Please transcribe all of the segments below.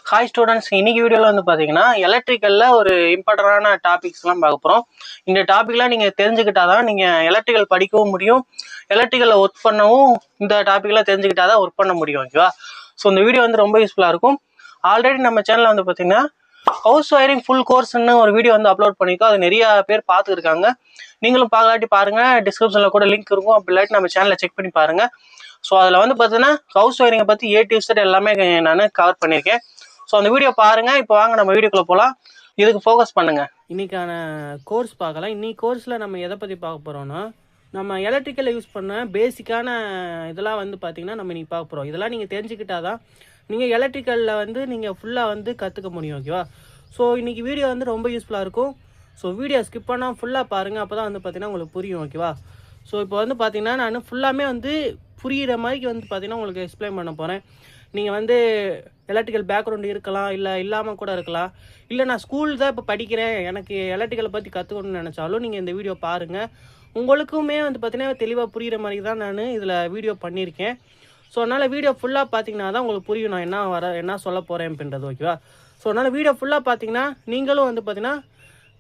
Hi students, இன்னைக்கு வீடியோவில் வந்து பார்த்தீங்கன்னா எலக்ட்ரிக்கலில் ஒரு இம்பார்ட்டண்டான டாபிக்ஸ்லாம் பார்க்க போகிறோம். இந்த டாப்பிக்லாம் நீங்கள் தெரிஞ்சுக்கிட்டாதான் நீங்கள் எலக்ட்ரிக்கல் படிக்கவும் முடியும், எலக்ட்ரிக்கலில் ஒர்க் பண்ணவும் இந்த டாப்பிக்லாம் தெரிஞ்சுக்கிட்டாதான் ஒர்க் பண்ண முடியும். ஓகேவா? ஸோ இந்த வீடியோ வந்து ரொம்ப யூஸ்ஃபுல்லாக இருக்கும். ஆல்ரெடி நம்ம சேனலில் வந்து பார்த்தீங்கன்னா ஹவுஸ் ஒயரிங் ஃபுல் கோர்ஸ்ன்னு ஒரு வீடியோ வந்து அப்லோட் பண்ணியிருக்கோம். அது நிறைய பேர் பார்த்துருக்காங்க. நீங்களும் பார்க்கலாட்டி பாருங்கள், டிஸ்கிரிப்ஷனில் கூட லிங்க் இருக்கும். அப்படி இல்லாட்டி நம்ம சேனலில் செக் பண்ணி பாருங்கள். ஸோ அதில் வந்து பார்த்தீங்கன்னா ஹவுஸ் ஒயரிங்கை பற்றி A to Z எல்லாமே நான் கவர் பண்ணியிருக்கேன். ஸோ அந்த வீடியோ பாருங்க. இப்போ வாங்க நம்ம வீடியோக்குள்ள போகலாம். இதுக்கு ஃபோக்கஸ் பண்ணுங்க. இன்னைக்கான கோர்ஸ் பார்க்கலாம். இன்னைக்கு கோர்ஸில் நம்ம எதை பற்றி பார்க்க போகிறோம்னா, நம்ம எலக்ட்ரிக்கலில் யூஸ் பண்ண பேசிக்கான இதெல்லாம் வந்து பார்த்தீங்கன்னா நம்ம இன்னைக்கு பார்க்க போகிறோம். இதெல்லாம் நீங்கள் தெரிஞ்சுக்கிட்டாதான் நீங்கள் எலக்ட்ரிக்கலில் வந்து நீங்கள் ஃபுல்லாக வந்து கற்றுக்க முடியும். ஓகேவா? ஸோ இன்றைக்கி வீடியோ வந்து ரொம்ப யூஸ்ஃபுல்லாக இருக்கும். ஸோ வீடியோ ஸ்கிப் பண்ணால் ஃபுல்லாக பாருங்கள். அப்போ தான் வந்து பார்த்தீங்கன்னா உங்களுக்கு புரியும். ஓகேவா? ஸோ இப்போ வந்து பார்த்தீங்கன்னா நான் ஃபுல்லாமே வந்து புரிகிற மாதிரி வந்து பார்த்தீங்கன்னா உங்களுக்கு எக்ஸ்பிளைன் பண்ண போகிறேன். நீங்கள் வந்து எலக்ட்ரிக்கல் பேக்ரவுண்டு இருக்கலாம், இல்லை இல்லாமல் கூட இருக்கலாம். இல்லை நான் ஸ்கூல் தான் இப்போ படிக்கிறேன், எனக்கு எலக்ட்ரிக்கலை பற்றி கற்றுக்கணும்னு நினச்சாலும் நீங்கள் இந்த வீடியோ பாருங்கள். உங்களுக்குமே வந்து பார்த்தீங்கன்னா தெளிவாக புரிகிற மாதிரி தான் நான் இதில் வீடியோ பண்ணியிருக்கேன். ஸோ அதனால் வீடியோ ஃபுல்லாக பார்த்தீங்கன்னா தான் உங்களுக்கு புரியும் நான் என்ன சொல்ல போகிறேன் அப்படின்றது. ஓகேவா? ஸோ அதனால் வீடியோ ஃபுல்லாக பார்த்தீங்கன்னா நீங்களும் வந்து பார்த்தீங்கன்னா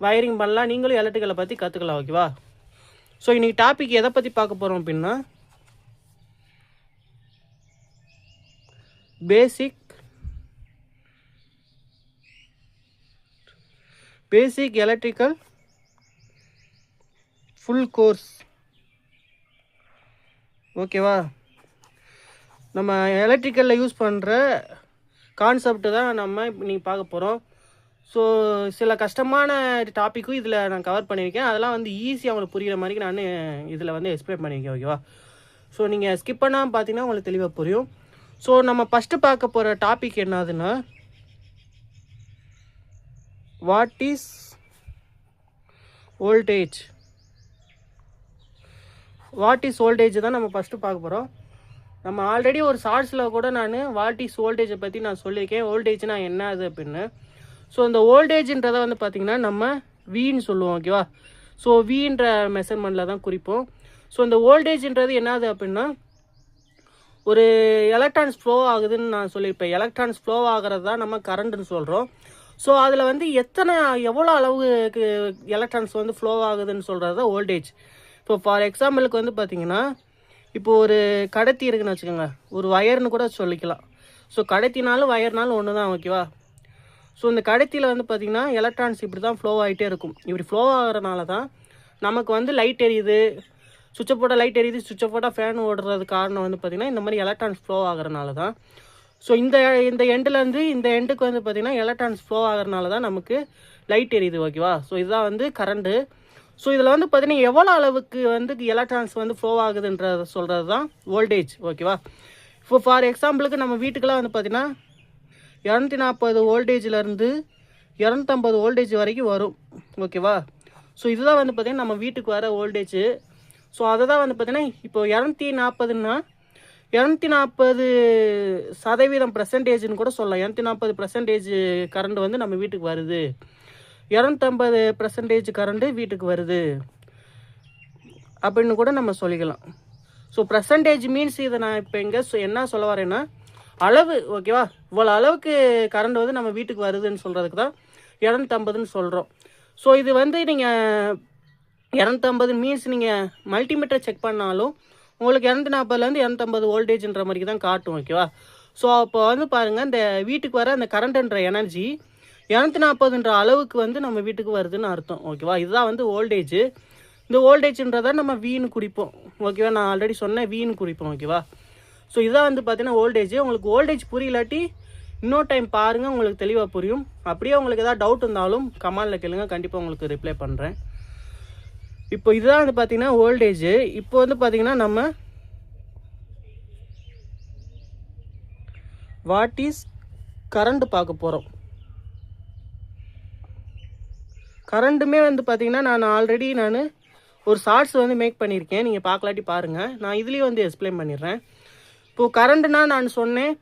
வயரிங் பண்ணலாம், நீங்களும் எலக்ட்ரிக்கலை பற்றி கற்றுக்கலாம். ஓகேவா? ஸோ இன்றைக்கி டாபிக் எதை பற்றி பார்க்க போகிறோம் அப்படின்னா, பேசிக் எலக்ட்ரிக்கல் ஃபுல் கோர்ஸ். ஓகேவா? நம்ம எலக்ட்ரிக்கலில் யூஸ் பண்ணுற கான்செப்ட் தான் நம்ம இன்னைக்கு பார்க்க போகிறோம். ஸோ சில கஷ்டமான டாப்பிக்கும் இதில் நான் கவர் பண்ணியிருக்கேன். அதெல்லாம் வந்து ஈஸியாக அவங்களுக்கு புரிகிற மாதிரி நான் இதில் வந்து எக்ஸ்பிளைன் பண்ணியிருக்கேன். ஓகேவா? ஸோ நீங்கள் ஸ்கிப் பண்ணாமல் பார்த்தீங்கன்னா உங்களுக்கு தெளிவாக புரியும். ஸோ நம்ம ஃபஸ்ட்டு பார்க்க போகிற டாபிக் என்னதுன்னா, வாட் இஸ் வோல்டேஜ். தான் நம்ம ஃபஸ்ட்டு பார்க்க போகிறோம். நம்ம ஆல்ரெடி ஒரு ஷார்ட்ஸில் கூட நான் வாட் இஸ் வோல்டேஜை பற்றி நான் சொல்லியிருக்கேன். வோல்டேஜ்னா என்ன அது அப்படின்னு. ஸோ இந்த வோல்டேஜ்ன்றதை வந்து பார்த்திங்கன்னா நம்ம வின்னு சொல்லுவோம். ஓகேவா? ஸோ வின்ற மெஷர்மெண்ட்டில் தான் குறிப்போம். ஸோ இந்த வோல்டேஜ்ன்றது என்னது அப்படின்னா, ஒரு எலக்ட்ரான்ஸ் ஃப்ளோ ஆகுதுன்னு நான் சொல்லியிருப்பேன். எலக்ட்ரான்ஸ் ஃப்ளோ ஆகிறது தான் நம்ம கரண்ட்டுன்னு சொல்கிறோம். ஸோ அதில் வந்து எவ்வளோ அளவுக்கு எலக்ட்ரான்ஸ் வந்து ஃப்ளோ ஆகுதுன்னு சொல்கிறது தான் வோல்டேஜ். இப்போ ஃபார் எக்ஸாம்பிளுக்கு வந்து பார்த்திங்கன்னா, இப்போது ஒரு கடத்தி இருக்குதுன்னு வச்சுக்கோங்க, ஒரு வயர்னு கூட சொல்லிக்கலாம். ஸோ கடத்தினாலும் வயர்னாலும் ஒன்று தான். ஓகேவா? ஸோ இந்த கடத்தியில் வந்து பார்த்திங்கன்னா எலக்ட்ரான்ஸ் இப்படி தான் ஃப்ளோ ஆகிட்டே இருக்கும். இப்படி ஃப்ளோ ஆகிறனால தான் நமக்கு வந்து லைட் எரியுது, சுவிட்சை போட்டால் லைட் எரியுது, சுவிட்சை போட்டால் ஃபேன் ஓடுறது காரணம் வந்து பார்த்திங்கன்னா இந்த மாதிரி எலக்ட்ரான்ஸ் ஃப்ளோ ஆகிறனால தான். ஸோ இந்த எண்டுலேருந்து இந்த எண்டுக்கு வந்து பார்த்திங்கன்னா எலக்ட்ரான்ஸ் ஃப்ளோ ஆகிறனால தான் நமக்கு லைட் எரியுது. ஓகேவா? ஸோ இதுதான் வந்து கரண்ட்டு. ஸோ இதில் வந்து பார்த்திங்கன்னா எவ்வளோ அளவுக்கு வந்து எலக்ட்ரான்ஸ் வந்து ஃப்ளோ ஆகுதுன்றத சொல்கிறது தான் வோல்டேஜ். ஓகேவா? இப்போ ஃபார் எக்ஸாம்பிளுக்கு நம்ம வீட்டுக்கெல்லாம் வந்து பார்த்திங்கன்னா 240 வோல்டேஜிலேருந்து 250 வோல்டேஜ் வரைக்கும் வரும். ஓகேவா? ஸோ இதுதான் வந்து பார்த்திங்கன்னா நம்ம வீட்டுக்கு வர வோல்டேஜ். ஸோ அதை தான் வந்து பார்த்திங்கன்னா இப்போ 240ன்னா 240% பர்சன்டேஜ்னு கூட சொல்லலாம். 240% கரண்ட் வந்து நம்ம வீட்டுக்கு வருது, 250% கரண்ட்டு வீட்டுக்கு வருது அப்படின்னு கூட நம்ம சொல்லிக்கலாம். ஸோ பர்சன்டேஜ் மீன்ஸ் இதை நான் இப்போ என்ன சொல்ல வரேன்னா அளவு. ஓகேவா? இவ்வளோ அளவுக்கு கரண்ட் வந்து நம்ம வீட்டுக்கு வருதுன்னு சொல்கிறதுக்கு தான் 250ன்னு சொல்கிறோம். ஸோ இது வந்து நீங்கள் 250 மீன்ஸ் நீங்கள் மல்டிமீட்டர் செக் பண்ணாலும் உங்களுக்கு 240லேருந்து 250 வோல்டேஜ்ன்ற மாதிரி தான் காட்டும். ஓகேவா? ஸோ அப்போ வந்து பாருங்கள், இந்த வீட்டுக்கு வர அந்த கரண்ட்டுன்ற எனர்ஜி 240ன்ற அளவுக்கு வந்து நம்ம வீட்டுக்கு வருதுன்னு அர்த்தம். ஓகேவா? இதுதான் வந்து வோல்டேஜ். இந்த வோல்டேஜ்ன்றதை நம்ம வீன்னு குறிப்போம். ஓகேவா? நான் ஆல்ரெடி சொன்னேன் வீன்னு குறிப்போம். ஓகேவா? ஸோ இதான் வந்து பார்த்தீங்கன்னா வோல்டேஜ். உங்களுக்கு வோல்டேஜ் புரியலாட்டி இன்னொரு டைம் பாருங்கள், உங்களுக்கு தெளிவாக புரியும். அப்படியே உங்களுக்கு எதாவது டவுட் இருந்தாலும் கமெண்டில் கேளுங்க, கண்டிப்பாக உங்களுக்கு ரிப்ளை பண்ணுறேன். இப்போ இதுதான் வந்து பார்த்திங்கன்னா வோல்டேஜ். இப்போ வந்து பார்த்திங்கன்னா நம்ம வாட் இஸ் கரண்ட் பார்க்க போகிறோம். கரண்ட்டுமே வந்து பார்த்திங்கன்னா நான் ஆல்ரெடி ஒரு ஷார்ட்ஸ் வந்து மேக் பண்ணியிருக்கேன். நீங்கள் பார்க்கலாட்டி பாருங்கள், நான் இதுலேயும் வந்து எக்ஸ்பிளைன் பண்ணிடுறேன். இப்போது கரண்ட்டுனா நான் சொன்னேன்.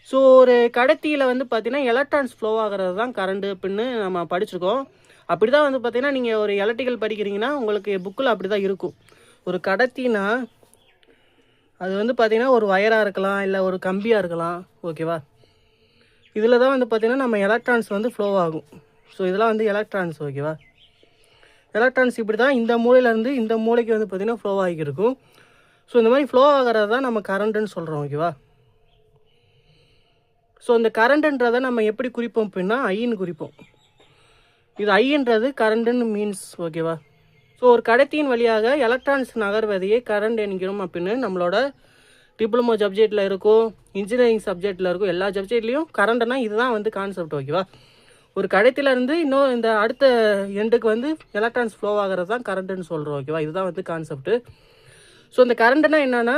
ஸோ ஒரு கடத்தியில் வந்து பார்த்திங்கன்னா எலக்ட்ரான்ஸ் ஃப்ளோ ஆகிறது தான் கரண்ட்டு அப்படின்னு நம்ம படிச்சிருக்கோம். அப்படி தான் வந்து பார்த்திங்கன்னா நீங்கள் ஒரு எலக்ட்ரிக்கல் படிக்கிறீங்கன்னா உங்களுக்கு புக்கில் அப்படி தான் இருக்கும். ஒரு கடத்தினா அது வந்து பார்த்திங்கன்னா ஒரு வயராக இருக்கலாம், இல்லை ஒரு கம்பியாக இருக்கலாம். ஓகேவா? இதில் தான் வந்து பார்த்திங்கன்னா நம்ம எலக்ட்ரான்ஸ் வந்து ஃப்ளோ ஆகும். ஸோ இதெல்லாம் வந்து எலக்ட்ரான்ஸ். ஓகேவா? எலக்ட்ரான்ஸ் இப்படி தான் இந்த மூலையிலேருந்து இந்த மூளைக்கு வந்து பார்த்திங்கன்னா ஃப்ளோ ஆகியிருக்கும். ஸோ இந்த மாதிரி ஃப்ளோ ஆகிறது தான் நம்ம கரண்ட்டுன்னு சொல்கிறோம். ஓகேவா? ஸோ இந்த கரண்ட்டுன்றதை நம்ம எப்படி குறிப்போம் அப்படின்னா ஐன்னு குறிப்போம். இது ஐன்றது கரண்ட்டுன்னு மீன்ஸ். ஓகேவா? ஸோ ஒரு கடத்தியின் வழியாக எலக்ட்ரான்ஸ் நகர்வதையே கரண்ட் என்கிறோம் அப்படின்னு நம்மளோட டிப்ளமோ சப்ஜெக்டில் இருக்கும், இன்ஜினியரிங் சப்ஜெக்டில் இருக்கும், எல்லா சப்ஜெக்ட்லேயும் கரண்ட்னா இதுதான் வந்து கான்செப்ட். ஓகேவா? ஒரு கடத்திலேருந்து இன்னும் இந்த அடுத்த எண்டுக்கு வந்து எலக்ட்ரான்ஸ் ஃப்ளோ ஆகிறது தான் கரண்ட்டுன்னு சொல்கிறோம். ஓகேவா? இதுதான் வந்து கான்செப்ட்டு. ஸோ இந்த கரண்ட்டுனா என்னென்னா,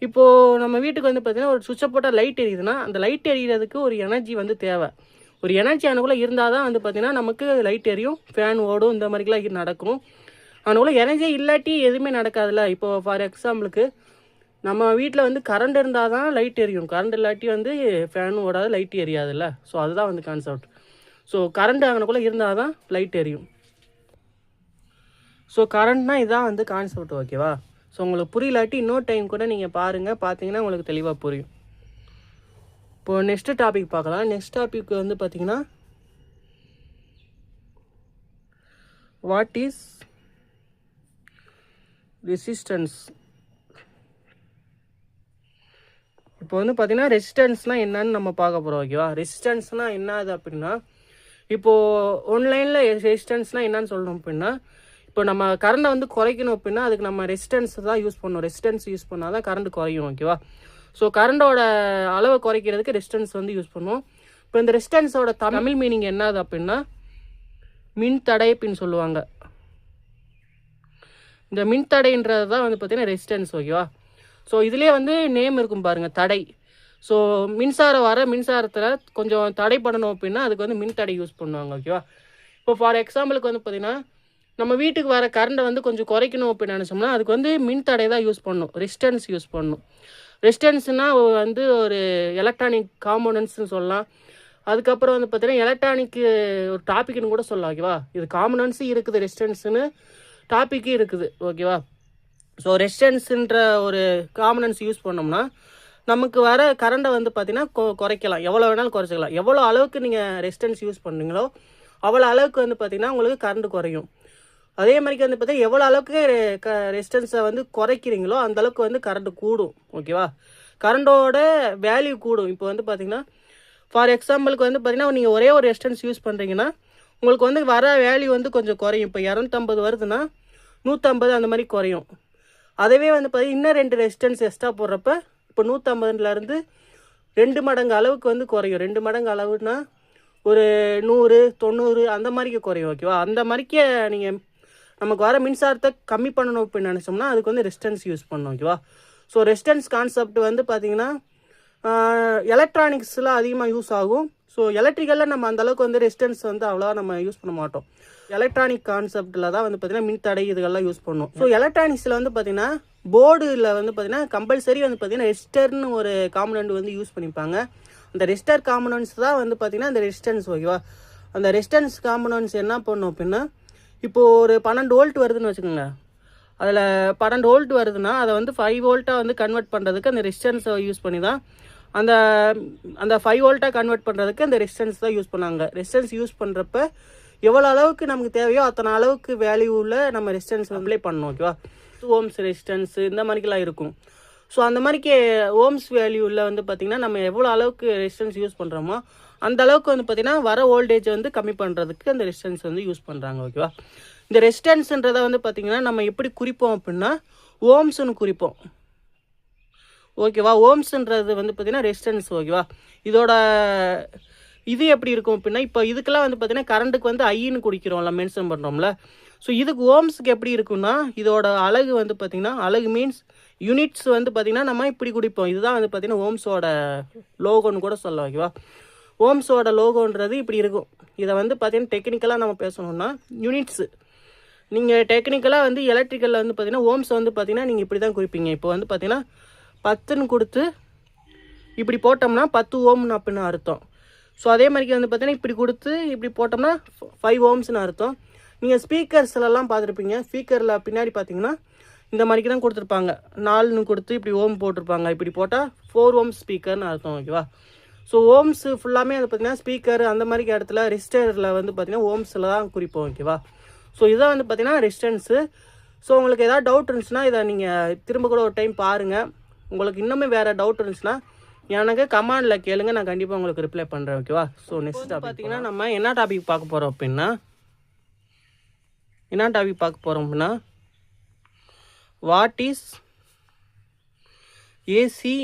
இப்போது நம்ம வீட்டுக்கு வந்து பார்த்திங்கன்னா ஒரு சுவிட்சை போட்டால் லைட் எரியுதுன்னா அந்த லைட் எரியறதுக்கு ஒரு எனர்ஜி வந்து தேவை. ஒரு எனர்ஜி அனுக்குள்ளே இருந்தால் தான் வந்து பார்த்திங்கன்னா நமக்கு லைட் எரியும், ஃபேன் ஓடும், இந்த மாதிரிலாம் நடக்கும். அவனுக்குள்ள எனர்ஜி இல்லாட்டி எதுவுமே நடக்காதுல்ல. இப்போ ஃபார் எக்ஸாம்பிளுக்கு நம்ம வீட்டில் வந்து கரண்ட் இருந்தால் தான் லைட் எரியும், கரண்ட் இல்லாட்டி வந்து ஃபேனும் ஓடாது, லைட் எரியாதுல்ல. ஸோ அதுதான் வந்து கான்செப்ட். ஸோ கரண்ட் அவனுக்குள்ளே இருந்தால் தான் லைட் எரியும். ஸோ கரண்ட்னா இதுதான் வந்து கான்செப்ட். ஓகேவா? ஸோ உங்களுக்கு புரியலாட்டி இன்னொரு டைம் கூட நீங்கள் பாருங்கள், பார்த்தீங்கன்னா உங்களுக்கு தெளிவாக புரியும். இப்போது நெக்ஸ்ட்டு டாபிக் பார்க்கலாம். நெக்ஸ்ட் டாபிக் வந்து பார்த்திங்கன்னா வாட் இஸ் ரெசிஸ்டன்ஸ். இப்போ வந்து பார்த்திங்கன்னா ரெசிஸ்டன்ஸ்னால் என்னன்னு நம்ம பார்க்க போகிறோம். ஓகேவா? ரெசிஸ்டன்ஸ்னால் என்னது அப்படின்னா, இப்போது ஆன்லைனில் ரெசிஸ்டன்ஸ்னால் என்னன்னு சொல்லணும் அப்படின்னா, இப்போ நம்ம கரண்ட்டை வந்து குறைக்கணும் அப்படின்னா அதுக்கு நம்ம ரெசிஸ்டன்ஸ் தான் யூஸ் பண்ணணும். ரெசிஸ்டன்ஸ் யூஸ் பண்ணால் தான் கரண்ட் குறையும். ஓகேவா? ஸோ கரண்டோட அளவை குறைக்கிறதுக்கு ரெசிஸ்டன்ஸ் வந்து யூஸ் பண்ணுவோம். இப்போ இந்த ரெசிஸ்டன்ஸோட தமிழ் மீனிங் என்னது அப்படின்னா மின்தடை அப்படின்னு சொல்லுவாங்க. இந்த மின்தடைன்றது தான் வந்து பார்த்திங்கன்னா ரெசிஸ்டன்ஸ். ஓகேவா? ஸோ இதுலேயே வந்து நேம் இருக்கும் பாருங்கள், தடை. ஸோ மின்சாரம் வர மின்சாரத்தில் கொஞ்சம் தடை பண்ணணும் அப்படின்னா அதுக்கு வந்து மின்தடை யூஸ் பண்ணுவாங்க. ஓகேவா? இப்போ ஃபார் எக்ஸாம்பிளுக்கு வந்து பார்த்திங்கன்னா நம்ம வீட்டுக்கு வர கரண்ட்டை வந்து கொஞ்சம் குறைக்கணும் அப்படின்னு நினச்சோம்னா அதுக்கு வந்து மின்தடை தான் யூஸ் பண்ணணும், ரெசிஸ்டன்ஸ் யூஸ் பண்ணணும். ரெசிஸ்டன்ஸ்னால் வந்து ஒரு எலக்ட்ரானிக் காம்போனன்ட்ஸ்னு சொல்லலாம். அதுக்கப்புறம் வந்து பார்த்திங்கன்னா எலக்ட்ரானிக்கு ஒரு டாப்பிக்னு கூட சொல்லலாம். ஓகேவா? இது காம்போனன்ட்ஸும் இருக்குது, ரெசிஸ்டன்ஸுன்னு டாப்பிக்கும் இருக்குது. ஓகேவா? ஸோ ரெசிஸ்டன்ஸுன்ற ஒரு காம்போனன்ட்ஸ் யூஸ் பண்ணோம்னா நமக்கு வர கரண்ட்டை வந்து பார்த்திங்கன்னா குறைக்கலாம், எவ்வளோ வேணாலும் குறைச்சிக்கலாம். எவ்வளோ அளவுக்கு நீங்கள் ரெசிஸ்டன்ஸ் யூஸ் பண்ணுறீங்களோ அவ்வளோ அளவுக்கு வந்து பார்த்திங்கன்னா உங்களுக்கு கரண்ட் குறையும். அதே மாதிரி வந்து பார்த்தீங்கன்னா எவ்வளோ அளவுக்கு ரெசிஸ்டன்ஸை வந்து குறைக்கிறீங்களோ அந்தளவுக்கு வந்து கரண்ட்டு கூடும். ஓகேவா? கரண்டோட வேல்யூ கூடும். இப்போ வந்து பார்த்திங்கன்னா ஃபார் எக்ஸாம்பிளுக்கு வந்து பார்த்திங்கன்னா நீங்கள் ஒரே ஒரு ரெசிஸ்டன்ஸ் யூஸ் பண்ணுறீங்கன்னா உங்களுக்கு வந்து வர வேல்யூ வந்து கொஞ்சம் குறையும். இப்போ 250 வருதுன்னா 150 அந்த மாதிரி குறையும். அதுவே வந்து பார்த்திங்கன்னா இன்னும் 2 ரெசிஸ்டன்ஸ் எக்ஸ்ட்ரா போடுறப்ப இப்போ 150லேருந்து 2 மடங்கு அளவுக்கு வந்து குறையும். 2 மடங்கு அளவுனா ஒரு 100, 90 அந்த மாதிரிக்கு குறையும். ஓகேவா? அந்த மாதிரிக்கே நீங்கள் நமக்கு வர மின்சாரத்தை கம்மி பண்ணணும் அப்படின்னு நினச்சோம்னா அதுக்கு வந்து ரெசிஸ்டன்ஸ் யூஸ் பண்ணணும். ஓகேவா? ஸோ ரெசிஸ்டன்ஸ் கான்செப்ட் வந்து பார்த்திங்கன்னா எலக்ட்ரானிக்ஸில் அதிகமாக யூஸ் ஆகும். ஸோ எலக்ட்ரிக்கலில் நம்ம அந்தளவுக்கு வந்து ரெசிஸ்டன்ஸ் வந்து அவ்வளோவா நம்ம யூஸ் பண்ண மாட்டோம். எலக்ட்ரானிக் கான்செப்டில் தான் வந்து பார்த்திங்கன்னா மின்தடை இதுகள்லாம் யூஸ் பண்ணுவோம். ஸோ எலக்ட்ரானிக்ஸில் வந்து பார்த்திங்கன்னா போர்டில் வந்து பார்த்திங்கன்னா கம்பல்சரி வந்து பார்த்திங்கன்னா ரெசிஸ்டர்னு ஒரு காம்பனண்ட் வந்து யூஸ் பண்ணிப்பாங்க. அந்த ரெசிஸ்டர் காம்பனன்ட்ஸ் தான் வந்து பார்த்திங்கன்னா அந்த ரெசிஸ்டன்ஸ். ஓகேவா? அந்த ரெசிஸ்டன்ஸ் காம்பனன்ட்ஸ் என்ன பண்ணும் அப்படின்னா, இப்போது ஒரு 12 வோல்ட் வருதுன்னு வச்சுக்கோங்க. அதில் 12 வோல்ட் வருதுன்னா அதை வந்து 5 வோல்ட்டாக வந்து கன்வெர்ட் பண்ணுறதுக்கு அந்த ரெசிஸ்டன்ஸை யூஸ் பண்ணி தான் அந்த அந்த 5 வோல்ட்டாக கன்வெர்ட் பண்ணுறதுக்கு அந்த ரெசிஸ்டன்ஸ் தான் யூஸ் பண்ணாங்க. ரெசிஸ்டன்ஸ் யூஸ் பண்ணுறப்ப எவ்வளோ அளவுக்கு நமக்கு தேவையோ அத்தனை அளவுக்கு வேல்யூவில் நம்ம ரெசிஸ்டன்ஸ் அப்ளை பண்ணணும். ஓகேவா? ஓம்ஸ் ரெசிஸ்டன்ஸு இந்த மாதிரிக்கெலாம் இருக்கும். ஸோ அந்த மாதிரிக்கு ஓம்ஸ் வேல்யூவில் வந்து பார்த்திங்கன்னா நம்ம எவ்வளோ அளவுக்கு ரெசிஸ்டன்ஸ் யூஸ் பண்ணுறோமோ அந்த அளவுக்கு வந்து பார்த்திங்கன்னா வர வோல்டேஜ் வந்து கம்மி பண்ணுறதுக்கு அந்த ரெசிஸ்டன்ஸ் வந்து யூஸ் பண்ணுறாங்க. ஓகேவா? இந்த ரெசிஸ்டன்ஸுன்றதை வந்து பார்த்திங்கன்னா நம்ம எப்படி குறிப்போம் அப்படின்னா ஓம்ஸ்னு குறிப்போம். ஓகேவா? ஓம்ஸ்ன்றது வந்து பார்த்திங்கன்னா ரெசிஸ்டன்ஸ். ஓகேவா? இதோட இது எப்படி இருக்கும் அப்படின்னா இப்போ இதுக்கெல்லாம் வந்து பார்த்திங்கன்னா கரண்ட்டுக்கு வந்து ஐன்னு குடிக்கிறோம்ல, மென்ஷன் பண்ணுறோம்ல. ஸோ இதுக்கு ஓம்ஸுக்கு எப்படி இருக்குன்னா இதோட அலகு வந்து பார்த்திங்கன்னா அலகு மீன்ஸ் யூனிட்ஸ் வந்து பார்த்திங்கன்னா நம்ம இப்படி குடிப்போம். இதுதான் வந்து பார்த்திங்கன்னா ஓம்ஸோட லோகோன்னு கூட சொல்லலாம். ஓகேவா? ஓம்ஸோட லோகோன்றது இப்படி இருக்கும். இதை வந்து பார்த்திங்கன்னா டெக்னிக்கலாக நம்ம பேசணும்னா யூனிட்ஸு. நீங்கள் டெக்னிக்கலாக வந்து எலக்ட்ரிக்கலில் வந்து பார்த்திங்கன்னா ஓம்ஸ் வந்து பார்த்திங்கன்னா நீங்கள் இப்படி தான் குறிப்பீங்க. இப்போ வந்து பார்த்திங்கன்னா 10ன்னு கொடுத்து இப்படி போட்டோம்னா 10 ஓம்னு அப்படின்னு அர்த்தம். ஸோ அதே மாதிரி வந்து பார்த்திங்கன்னா இப்படி கொடுத்து இப்படி போட்டோம்னா 5 ஓம்ஸ்னு அர்த்தம். நீங்கள் ஸ்பீக்கர்ஸ்லாம் பார்த்துருப்பீங்க. ஸ்பீக்கரில் பின்னாடி பார்த்தீங்கன்னா இந்த மாதிரிக்கு தான் கொடுத்துருப்பாங்க. 4ன்னு கொடுத்து இப்படி ஓம் போட்டிருப்பாங்க. இப்படி போட்டால் 4 ஓம் ஸ்பீக்கர்னு அர்த்தம். ஓகேவா? ஸோ ஓம்ஸு ஃபுல்லாமே வந்து பார்த்திங்கன்னா ஸ்பீக்கர் அந்த மாதிரி இடத்துல ரெஜிஸ்டரில் வந்து பார்த்திங்கன்னா ஓம்ஸில் தான் குறிப்போம். ஓகேவா? ஸோ இதான் வந்து பார்த்திங்கன்னா ரெசிஸ்டன்ஸு. ஸோ உங்களுக்கு எதாவது டவுட் இருந்துச்சுன்னா இதை நீங்கள் திரும்ப கூட ஒரு டைம் பாருங்கள். உங்களுக்கு இன்னுமே வேறு டவுட் இருந்துச்சுன்னா எனக்கு கமெண்டில் கேளுங்க, நான் கண்டிப்பாக உங்களுக்கு ரிப்ளை பண்ணுறேன். ஓகேவா? ஸோ நெக்ஸ்ட் பார்த்தீங்கன்னா நம்ம என்ன டாபிக் பார்க்க போகிறோம் அப்படின்னா what is AC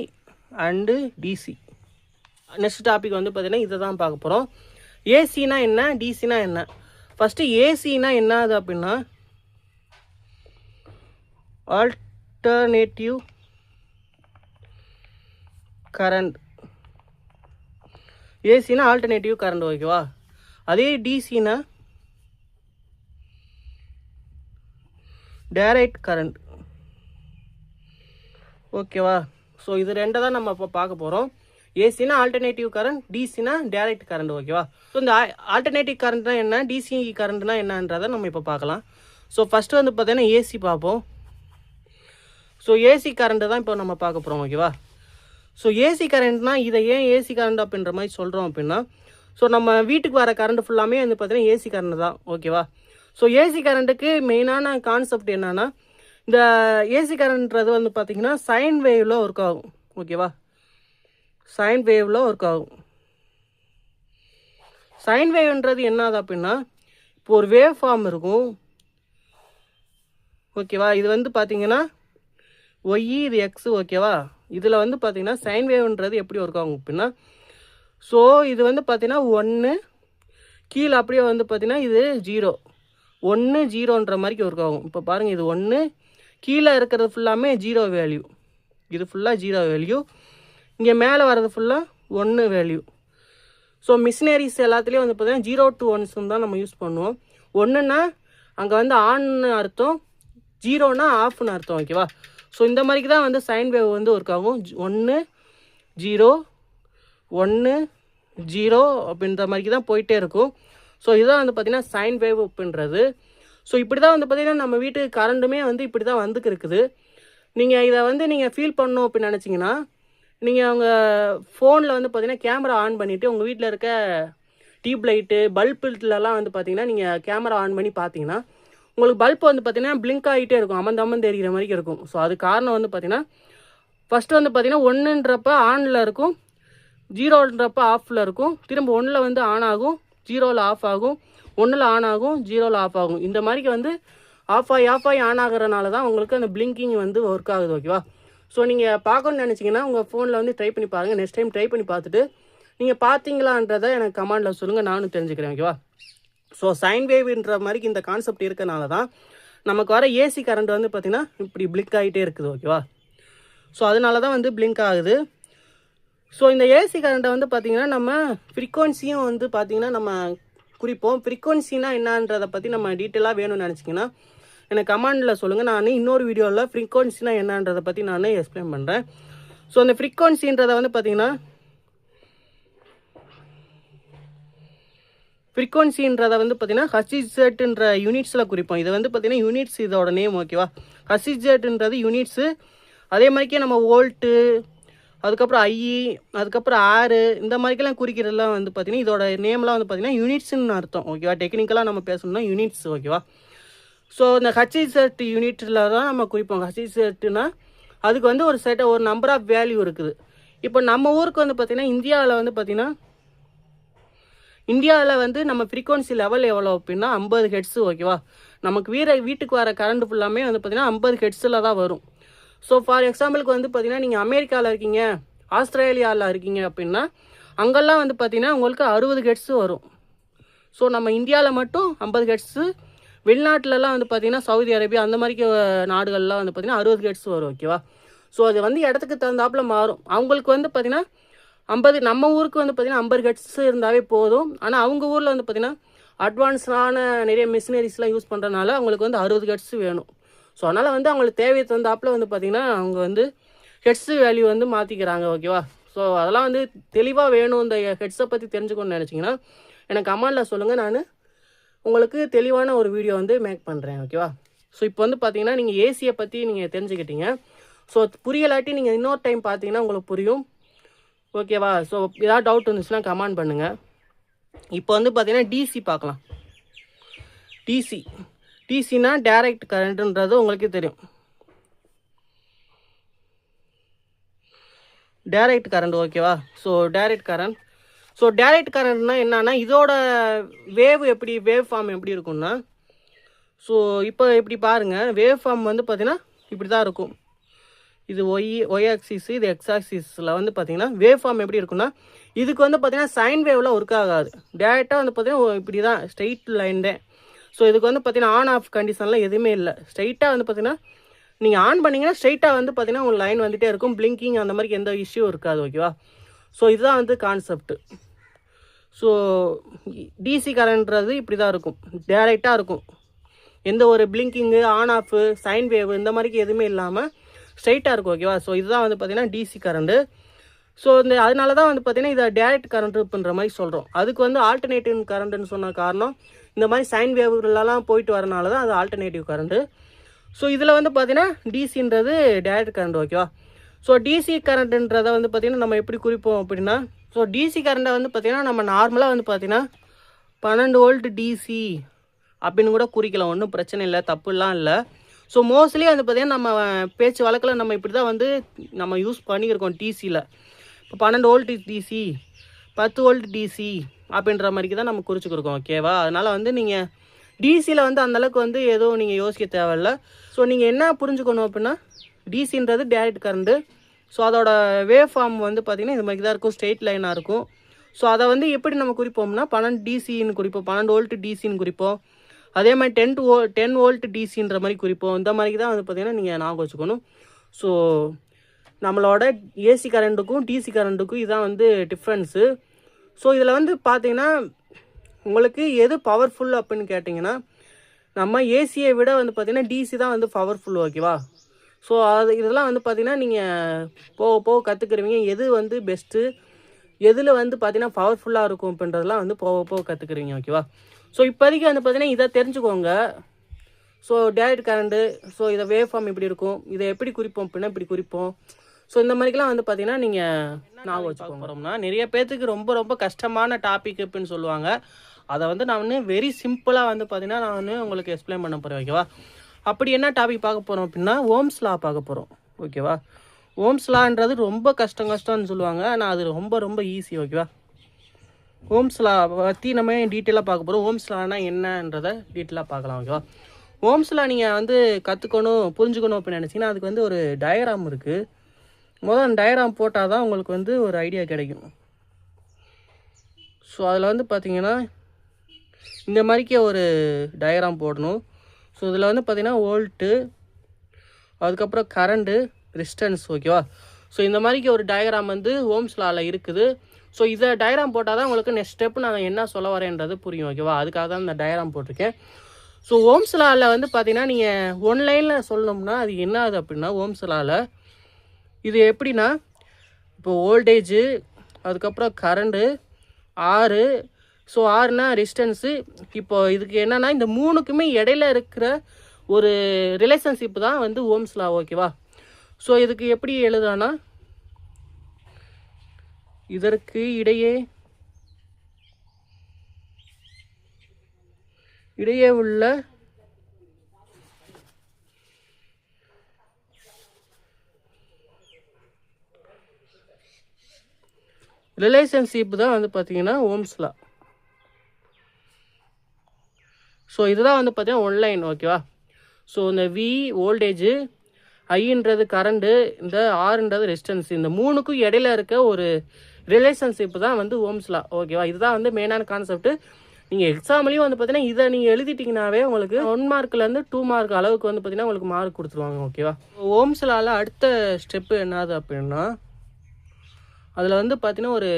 and DC. Next topic வந்து பார்த்தீங்கன்னா இதை தான் பார்க்க போகிறோம். ஏசினா என்ன, டிசினா என்ன. ஃபஸ்ட்டு ஏசினா என்னது அப்படின்னா ஆல்டர்னேட்டிவ் கரண்ட். ஏசினா ஆல்டர்னேட்டிவ் கரண்ட். ஓகேவா? அதே டிசினா டைரக்ட் கரண்ட். ஓகேவா? ஸோ இது ரெண்டை தான் நம்ம இப்போ பார்க்க போகிறோம். ஏசினா ஆல்டர்னேட்டிவ் கரண்ட், டிசினா டைரக்ட் கரண்ட். ஓகேவா? ஸோ இந்த ஆல்டர்னேட்டிவ் கரண்ட்னா என்ன, டிசி கரண்ட்னா என்னன்றதை நம்ம இப்போ பார்க்கலாம். ஸோ ஃபஸ்ட்டு வந்து பார்த்தீங்கன்னா ஏசி பார்ப்போம். ஸோ ஏசி கரண்ட்டு தான் இப்போ நம்ம பார்க்க போகிறோம். ஓகேவா? ஸோ ஏசி கரண்ட்னால் இதை ஏன் ஏசி கரண்ட் அப்படின்ற மாதிரி சொல்கிறோம் அப்படின்னா, ஸோ நம்ம வீட்டுக்கு வர கரண்ட் ஃபுல்லாமே வந்து பார்த்தீங்கன்னா ஏசி கரண்ட் தான். ஓகேவா? ஸோ ஏசி கரண்ட்டுக்கு மெயினான கான்செப்ட் என்னென்னா, இந்த ஏசி கரண்ட்றது வந்து பார்த்திங்கன்னா சைன் வேவில் ஒர்க் ஆகும். ஓகேவா? சைன் வேவில் ஒர்க் ஆகும். சைன் வேவ்ன்றது என்னது அப்படின்னா, இப்போ ஒரு வேவ் ஃபார்ம் இருக்கும். ஓகேவா? இது வந்து பார்த்திங்கன்னா ஒய், இது எக்ஸு. ஓகேவா? இதில் வந்து பார்த்திங்கன்னா சைன் வேவ்ன்றது எப்படி ஒர்க் ஆகும் அப்படின்னா, ஸோ இது வந்து பார்த்திங்கன்னா 1 கீழே அப்படியே வந்து பார்த்திங்கன்னா இது 0 1 0ன்ற மாதிரி ஒர்க் ஆகும். இப்போ பாருங்கள், இது 1 கீழே இருக்கிறது ஃபுல்லாமே 0 வேல்யூ. இது ஃபுல்லாக 0 வேல்யூ. இங்கே மேலே வர்றது ஃபுல்லாக 1 வேல்யூ. ஸோ மிஷினரிஸ் எல்லாத்துலேயும் வந்து பார்த்திங்கன்னா 0 to 1 தான் நம்ம யூஸ் பண்ணுவோம். 1ன்னா அங்கே வந்து ஆன்னு அர்த்தம், 0னா ஆஃப்னு அர்த்தம். ஓகேவா? ஸோ இந்த மாதிரிக்கு தான் வந்து சைன் வேவ் வந்து ஒர்க் ஆகும். 1 0 1 0 அப்படின்ற மாதிரிக்கு தான் போயிட்டே இருக்கும். ஸோ இதுதான் வந்து பார்த்திங்கன்னா சைன் வேவ் அப்படின்றது. ஸோ இப்படி தான் வந்து பார்த்திங்கன்னா நம்ம வீட்டுக்கு கரண்ட்டுமே வந்து இப்படி தான் வந்துக்கு இருக்குது. நீங்கள் இதை வந்து நீங்கள் ஃபீல் பண்ணணும் அப்படின்னு நினச்சிங்கன்னா, நீங்கள் உங்கள் ஃபோனில் வந்து பார்த்திங்கன்னா கேமரா ஆன் பண்ணிவிட்டு உங்கள் வீட்டில் இருக்க டியூப் லைட்டு பல்புலலாம் வந்து பார்த்திங்கன்னா நீங்கள் கேமரா ஆன் பண்ணி பார்த்தீங்கன்னா உங்களுக்கு பல்ப் வந்து பார்த்திங்கன்னா பிளிங்க் ஆகிட்டே இருக்கும், அமர்ந்து எரிகிற மாதிரி இருக்கும். ஸோ அது காரணம் வந்து பார்த்திங்கன்னா ஃபஸ்ட்டு வந்து பார்த்திங்கன்னா 1ன்றப்ப ஆனில் இருக்கும், 0ன்றப்ப ஆஃபில் இருக்கும், திரும்ப 1ல் வந்து ஆன் ஆகும், 0ல் ஆஃப் ஆகும், 1ல் ஆன் ஆகும், 0ல் ஆஃப் ஆகும். இந்த மாதிரிக்கு வந்து ஆஃப் ஆகி ஆன் ஆகிறனால தான் உங்களுக்கு அந்த பிளிங்கிங் வந்து ஒர்க் ஆகுது. ஓகேவா? ஸோ நீங்கள் பார்க்கணுன்னு நினச்சிங்கன்னா உங்கள் ஃபோனில் வந்து ட்ரை பண்ணி பாருங்கள். நெக்ஸ்ட் டைம் ட்ரை பண்ணி பார்த்துட்டு நீங்கள் பார்த்தீங்களான்றதை எனக்கு கமெண்டில் சொல்லுங்கள், நானும் தெரிஞ்சுக்கிறேன். ஓகேவா? ஸோ சைன் வேவ்ன்ற மாதிரி இந்த கான்செப்ட் இருக்கனால தான் நமக்கு வர ஏசி கரண்ட் வந்து பார்த்திங்கன்னா இப்படி பிளிங்க் ஆகிட்டே இருக்குது. ஓகேவா? ஸோ அதனால தான் வந்து பிளிங்க் ஆகுது. ஸோ இந்த ஏசி கரண்ட்டை வந்து பார்த்திங்கன்னா நம்ம ஃப்ரீக்வன்சியும் வந்து பார்த்திங்கன்னா நம்ம குறிப்போம். ஃப்ரீக்வன்சினா என்னன்றதை பற்றி நம்ம டீட்டெயிலாக வேணும்னு நினச்சிங்கன்னா எனக்கு கமெண்டில் சொல்லுங்கள். நான் இன்னொரு வீடியோவில் ஃப்ரீக்வன்சினா என்னன்றதை பற்றி நான் எக்ஸ்பிளைன் பண்ணுறேன். ஸோ அந்த ஃப்ரீக்வன்சின்றதை வந்து பார்த்திங்கன்னா ஃப்ரீக்வன்சின்றதை வந்து பார்த்திங்கன்னா ஹச்சிசெட்ன்ற யூனிட்ஸில் குறிப்போம். இதை வந்து பார்த்திங்கன்னா யூனிட்ஸ் இதோட நேம். ஓகேவா? ஹச்சிசெட்ன்றது யூனிட்ஸு. அதே மாதிரிக்கே நம்ம வோல்ட்டு, அதுக்கப்புறம் ஐஇ, அதுக்கப்புறம் ஆறு, இந்த மாதிரிக்கெல்லாம் குறிக்கிறதுலாம் வந்து பார்த்திங்கன்னா இதோட நேம்லாம் வந்து பார்த்திங்கன்னா யூனிட்ஸ்ன்னு அர்த்தம். ஓகேவா? டெக்னிக்கலாக நம்ம பேசணும்னா யூனிட்ஸ். ஓகேவா? ஸோ இந்த ஹச்சிசெட் யூனிட்டில் தான் நம்ம குறிப்போம். ஹச்சிசெட்னா அதுக்கு வந்து ஒரு நம்பர் ஆஃப் வேல்யூ இருக்குது. இப்போ நம்ம ஊருக்கு வந்து பார்த்திங்கன்னா இந்தியாவில் வந்து நம்ம ஃப்ரீக்வன்சி லெவல் எவ்வளோ அப்படின்னா 50 ஹெட்ஸு. ஓகேவா? நமக்கு வீட்டுக்கு வர கரண்ட் ஃபுல்லாமே வந்து பார்த்திங்கன்னா 50 ஹெட்ஸில் தான் வரும். ஸோ ஃபார் எக்ஸாம்பிளுக்கு வந்து பார்த்திங்கன்னா நீங்கள் அமெரிக்காவில் இருக்கீங்க, ஆஸ்திரேலியாவில் இருக்கீங்க அப்படின்னா அங்கெல்லாம் வந்து பார்த்திங்கன்னா உங்களுக்கு 60 ஹெட்ஸு வரும். ஸோ நம்ம இந்தியாவில் மட்டும் 50 ஹெட்ஸு, வெளிநாட்டிலலாம் வந்து பார்த்திங்கன்னா சவுதி அரேபியா அந்த மாதிரி நாடுகள்லாம் வந்து பார்த்திங்கன்னா 60 ஹெட்ஸ் வரும். ஓகேவா? ஸோ அது வந்து இடத்துக்கு தகுந்தாப்பில் மாறும். அவங்களுக்கு வந்து பார்த்திங்கன்னா 50, நம்ம ஊருக்கு வந்து பார்த்திங்கன்னா 50 ஹெட்ஸ் இருந்தாவே போதும். ஆனால் அவங்க ஊரில் வந்து பார்த்திங்கன்னா அட்வான்ஸான நிறைய மிஷினரிஸ்லாம் யூஸ் பண்ணுறதுனால அவங்களுக்கு வந்து 60 ஹெட்ஸ் வேணும். ஸோ அதனால் வந்து அவங்களுக்கு தேவையை தகுந்தாப்பில் வந்து பார்த்திங்கன்னா அவங்க வந்து ஹெட்ஸ் வேல்யூ வந்து மாற்றிக்கிறாங்க. ஓகேவா? ஸோ அதெல்லாம் வந்து தெளிவாக வேணும். இந்த ஹெட்ஸை பற்றி தெரிஞ்சுக்கணும்னு நினச்சிங்கன்னா எனக்கு கமெண்டில் சொல்லுங்கள், நான் உங்களுக்கு தெளிவான ஒரு வீடியோ வந்து மேக் பண்ணுறேன். ஓகேவா? ஸோ இப்போ வந்து பார்த்தீங்கன்னா நீங்கள் ஏசியை பற்றி நீங்கள் தெரிஞ்சுக்கிட்டீங்க. ஸோ புரியலாட்டி நீங்கள் இன்னொரு டைம் பார்த்தீங்கன்னா உங்களுக்கு புரியும். ஓகேவா? ஸோ ஏதாவது டவுட் இருந்துச்சுன்னா கமெண்ட் பண்ணுங்கள். இப்போ வந்து பார்த்தீங்கன்னா டிசி பார்க்கலாம். டிசினா டைரக்ட் கரண்ட்டுன்றது உங்களுக்கே தெரியும். டைரக்ட் கரண்ட் ஓகேவா? ஸோ டைரக்ட் கரண்ட்னா என்னன்னா, இதோட வேவ் ஃபார்ம் எப்படி இருக்கும்னா, ஸோ இப்போ இப்படி பாருங்கள், வேவ் ஃபார்ம் வந்து பார்த்தீங்கன்னா இப்படி தான் இருக்கும். இது ஒய் ஆக்சிஸ், இது எக்ஸ் ஆக்சிஸில் வந்து பார்த்தீங்கன்னா வேவ் ஃபார்ம் எப்படி இருக்குன்னா, இதுக்கு வந்து பார்த்தீங்கன்னா சைன் வேவ்லாம் ஒர்க் ஆகாது. டேரெக்டாக வந்து பார்த்தீங்கன்னா இப்படி தான் ஸ்ட்ரெயிட் லைன் தான். ஸோ இதுக்கு வந்து பார்த்தீங்கன்னா ஆன் ஆஃப் கண்டிஷன்லாம் எதுவுமே இல்லை. ஸ்ட்ரைட்டாக வந்து பார்த்தீங்கன்னா நீங்கள் ஆன் பண்ணிங்கன்னா ஸ்ட்ரைட்டாக வந்து பார்த்தீங்கன்னா உங்கள் லைன் வந்துகிட்டே இருக்கும். பிளிங்கிங் அந்த மாதிரி எந்த இஷ்யூ இருக்காது. ஓகேவா? ஸோ இதுதான் வந்து கான்செப்ட். ஸோ டிசி கரண்ட்றது இப்படி தான் இருக்கும், டேரெக்டாக இருக்கும். எந்த ஒரு பிளிங்கிங்கு, ஆன் ஆஃபு, சைன் வேவ் இந்த மாதிரிக்கு எதுவுமே இல்லாமல் ஸ்ட்ரைட்டாக இருக்கும். ஓகேவா? ஸோ இதுதான் வந்து பார்த்தீங்கன்னா டிசி கரண்ட்டு. ஸோ அதனால தான் வந்து பார்த்தீங்கன்னா இதை டேரெக்ட் கரண்ட்டுன்ற மாதிரி சொல்கிறோம். அதுக்கு வந்து ஆல்டர்னேட்டிவ் கரண்ட்டுன்னு சொன்ன காரணம், இந்த மாதிரி சைன் வேவ்லாம் போயிட்டு வரனால தான் அது ஆல்டர்னேட்டிவ் கரண்ட்டு. ஸோ இதில் வந்து பார்த்தீங்கன்னா டிசின்றது டேரெக்ட் கரண்ட். ஓகேவா? ஸோ டிசி கரண்ட்டுன்றதை வந்து பார்த்திங்கன்னா நம்ம எப்படி குறிப்போம் அப்படின்னா, ஸோ டிசி கரண்ட்டை வந்து பார்த்திங்கன்னா நம்ம நார்மலாக வந்து பார்த்திங்கன்னா 12 வோல்ட் டிசி அப்படின்னு கூட குறிக்கலாம். ஒன்றும் பிரச்சனை இல்லை, தப்புலாம் இல்லை. ஸோ மோஸ்ட்லி வந்து பார்த்திங்கன்னா நம்ம பேச்சு வழக்கில் நம்ம இப்படி தான் வந்து நம்ம யூஸ் பண்ணியிருக்கோம் டிசியில். இப்போ 12 வோல்ட் டிசி, 10 வோல்ட் டிசி அப்படின்ற மாதிரிக்கு தான் நம்ம குறிச்சிக்கிருக்கோம். ஓகேவா? அதனால் வந்து நீங்கள் டிசியில் வந்து அந்தளவுக்கு வந்து எதுவும் நீங்கள் யோசிக்க தேவையில்ல. ஸோ நீங்கள் என்ன புரிஞ்சுக்கணும் அப்படின்னா, டிசின்றது டேரெக்ட் கரண்ட்டு. ஸோ அதோட வேவ் ஃபார்ம் வந்து பார்த்திங்கன்னா இது மாதிரி தான் இருக்கும், ஸ்ட்ரெயிட் லைனாக இருக்கும். ஸோ அதை வந்து எப்படி நம்ம குறிப்போம்னா 12 டிசின்னு குறிப்போம், 12 வோல்ட் டிசின்னு குறிப்போம். அதே மாதிரி 10 வோல்ட் டிசின்ற மாதிரி குறிப்போம். இந்த மாதிரி தான் வந்து பார்த்திங்கன்னா நீங்கள் ஞாபகம் வச்சுக்கணும். ஸோ நம்மளோட ஏசி கரண்ட்டுக்கும் டிசி கரண்ட்டுக்கும் இதுதான் வந்து டிஃப்ரென்ஸு. ஸோ இதில் வந்து பார்த்திங்கன்னா உங்களுக்கு எது பவர்ஃபுல் அப்படின்னு கேட்டிங்கன்னா, நம்ம ஏசியை விட வந்து பார்த்திங்கன்னா டிசி தான் வந்து பவர்ஃபுல். ஓகேவா? ஸோ இதெல்லாம் வந்து பார்த்திங்கன்னா நீங்கள் போக போக கற்றுக்குருவீங்க. எது வந்து பெஸ்ட்டு, எதில் வந்து பார்த்திங்கன்னா பவர்ஃபுல்லாக இருக்கும் அப்படின்றதெல்லாம் வந்து போக போக கற்றுக்குருவீங்க. ஓகேவா? ஸோ இப்போதைக்கு வந்து பார்த்திங்கன்னா இதை தெரிஞ்சுக்கோங்க. ஸோ டேரெக்ட் கரண்ட்டு, ஸோ இதை வேவ் ஃபார்ம் இப்படி இருக்கும், இதை எப்படி குறிப்போம் அப்படின்னா இப்படி குறிப்போம். ஸோ இந்த மாதிரிலாம் வந்து பார்த்திங்கன்னா நீங்கள் ஞாபகம் வச்சுக்க போகிறோம்னா, நிறைய பேர்த்துக்கு ரொம்ப ரொம்ப கஷ்டமான டாபிக் அப்படின்னு சொல்லுவாங்க. அதை வந்து நான் வந்து வெரி சிம்பிளாக வந்து பார்த்திங்கன்னா நான் வந்து உங்களுக்கு எக்ஸ்பிளைன் பண்ண போகிறேன். ஓகேவா? அப்படி என்ன டாபிக் பார்க்க போகிறோம் அப்படின்னா ஓம்ஸ் லா பார்க்க போகிறோம். ஓகேவா? ஓம்ஸ் லான்றது ரொம்ப கஷ்டம்னு சொல்லுவாங்க, ஆனால் அது ரொம்ப ரொம்ப ஈஸி. ஓகேவா? ஓம்ஸ் லா பற்றி நம்ம டீட்டெயிலாக பார்க்க போகிறோம். ஓம்ஸ் லானா என்னன்றதை டீட்டெயிலாக பார்க்கலாம். ஓகேவா? ஓம்ஸ் லா நீங்கள் வந்து கற்றுக்கணும், புரிஞ்சுக்கணும் அப்படின்னு நினச்சிங்கன்னா அதுக்கு வந்து ஒரு டயக்ராம் இருக்குது. முதல் டயக்ராம் போட்டால் தான் உங்களுக்கு வந்து ஒரு ஐடியா கிடைக்கும். ஸோ அதில் வந்து பார்த்திங்கன்னா இந்த மாதிரிக்கே ஒரு டயக்ராம் போடணும். ஸோ இதில் வந்து பார்த்திங்கன்னா வோல்ட்டு, அதுக்கப்புறம் கரண்ட்டு, ரெசிஸ்டன்ஸ். ஓகேவா? ஸோ இந்த மாதிரிக்கு ஒரு டயக்ராம் வந்து ஓம்ஸ் லாவில் இருக்குது. ஸோ இதை டயக்ராம் போட்டால் தான் உங்களுக்கு நெக்ஸ்ட் ஸ்டெப்பு நான் என்ன சொல்ல வரேன்றது புரியும். ஓகேவா? அதுக்காக தான் இந்த டயக்ராம் போட்டிருக்கேன். ஸோ ஓம்ஸ் லாவில் வந்து பார்த்திங்கன்னா நீங்கள் ஒன்லைனில் சொல்லணும்னா அது என்ன ஆகுது அப்படின்னா, ஓம்ஸ் லாவில் இது எப்படின்னா, இப்போ வோல்டேஜு, அதுக்கப்புறம் கரண்ட்டு, ஆறு, ஸோ ஆறுனா ரெசிஸ்டன்ஸு. இப்போ இதுக்கு என்னென்னா இந்த மூணுக்குமே இடையில இருக்கிற ஒரு ரிலேஷன்ஷிப் தான் வந்து ஓம்ஸ் லா. ஓகேவா? ஸோ இதுக்கு எப்படி எழுதுனா, இதற்கு இடையே உள்ள ரிலேஷன்ஷிப் தான் வந்து பார்த்திங்கன்னா ஓம்ஸ் லா. ஸோ இதுதான் வந்து பார்த்திங்கன்னா ஒன்லைன். ஓகேவா? ஸோ இந்த வி வோல்டேஜு, ஐன்றது கரண்ட்டு, இந்த ஆறுன்றது ரெசிஸ்டன்ஸ், இந்த மூணுக்கும் இடையில இருக்க ஒரு ரிலேஷன்ஷிப் தான் வந்து ஓம்ஸ் லா. ஓகேவா? இதுதான் வந்து மெயினான கான்செப்ட். நீங்கள் எக்ஸாம்லேயும் வந்து பார்த்தீங்கன்னா இதை நீங்கள் எழுதிட்டிங்கனாவே உங்களுக்கு 1 மார்க்லேருந்து 2 மார்க் அளவுக்கு வந்து பார்த்திங்கன்னா உங்களுக்கு மார்க் கொடுத்துருவாங்க. ஓகேவா? ஓம்ஸ் லாவில் அடுத்த ஸ்டெப்பு என்னது அப்படின்னா, அதில் வந்து பார்த்திங்கன்னா ஒரு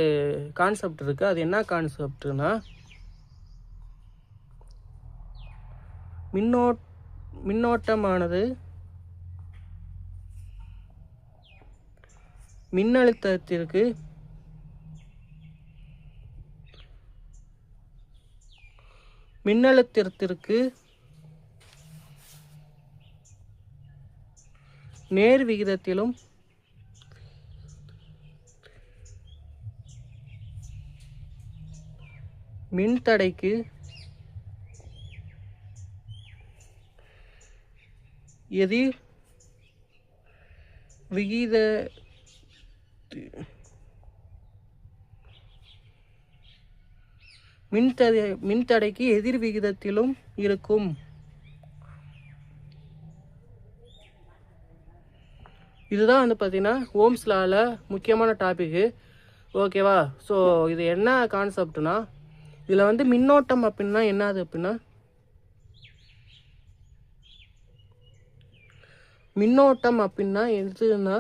கான்செப்ட் இருக்குது. அது என்ன கான்செப்ட்னா, மின்னோட்டமானது மின்னழுத்தத்திற்கு நேர் விகிதத்திலும் மின்தடைக்கு எதிர் விகித மின்தடைக்கு எதிர் விகிதத்திலும் இருக்கும். இதுதான் வந்து பார்த்தீங்கன்னா ஓம்ஸ் லால முக்கியமான டாபிக்கு. ஓகேவா? ஸோ இது என்ன கான்செப்ட்னா, இதில் வந்து மின்னோட்டம் அப்படின்னா என்னது அப்படின்னா, மின்னோட்டம் அப்படின்னா எதுனா